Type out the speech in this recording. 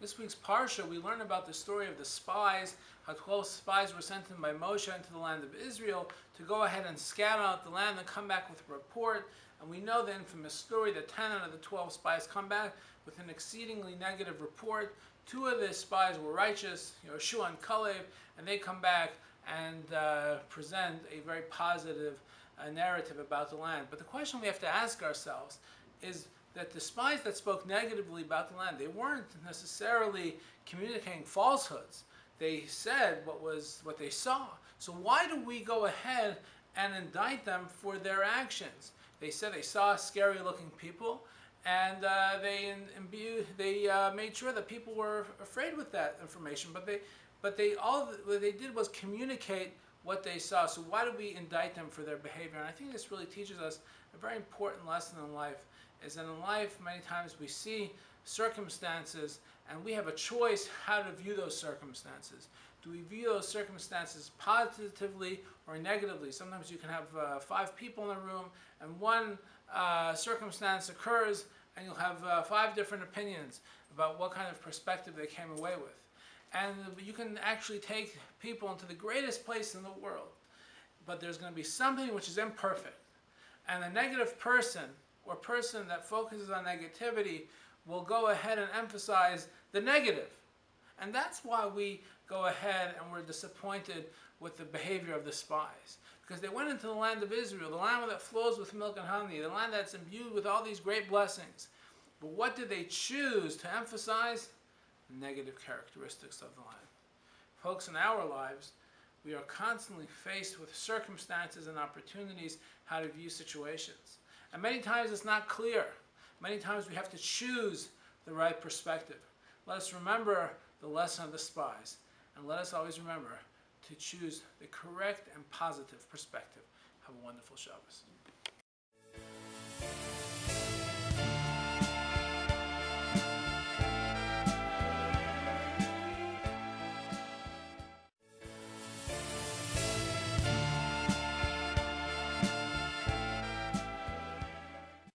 This week's parsha, we learn about the story of the spies, how 12 spies were sent in by Moshe into the land of Israel to go ahead and scout out the land and come back with a report. And we know the infamous story that 10 out of the 12 spies come back with an exceedingly negative report. 2 of the spies were righteous, Yoshua and Caleb, and they come back and present a very positive narrative about the land. But the question we have to ask ourselves is that the spies that spoke negatively about the land, they weren't necessarily communicating falsehoods. They said what they saw. So why do we go ahead and indict them for their actions? They said they saw scary-looking people, and they made sure that people were afraid with that information. But all they did was communicate what they saw. So why do we indict them for their behavior? And I think this really teaches us a very important lesson in life, is that in life many times we see circumstances and we have a choice how to view those circumstances. Do we view those circumstances positively or negatively? Sometimes you can have 5 people in a room and one circumstance occurs and you'll have 5 different opinions about what kind of perspective they came away with. And you can actually take people into the greatest place in the world, but there's going to be something which is imperfect. And a negative person or person that focuses on negativity will go ahead and emphasize the negative. And that's why we go ahead and we're disappointed with the behavior of the spies. Because they went into the land of Israel, the land that flows with milk and honey, the land that's imbued with all these great blessings. But what did they choose to emphasize? The negative characteristics of the land. Folks, in our lives, we are constantly faced with circumstances and opportunities how to view situations. And many times it's not clear. Many times we have to choose the right perspective. Let us remember the lesson of the spies, and let us always remember to choose the correct and positive perspective. Have a wonderful Shabbos.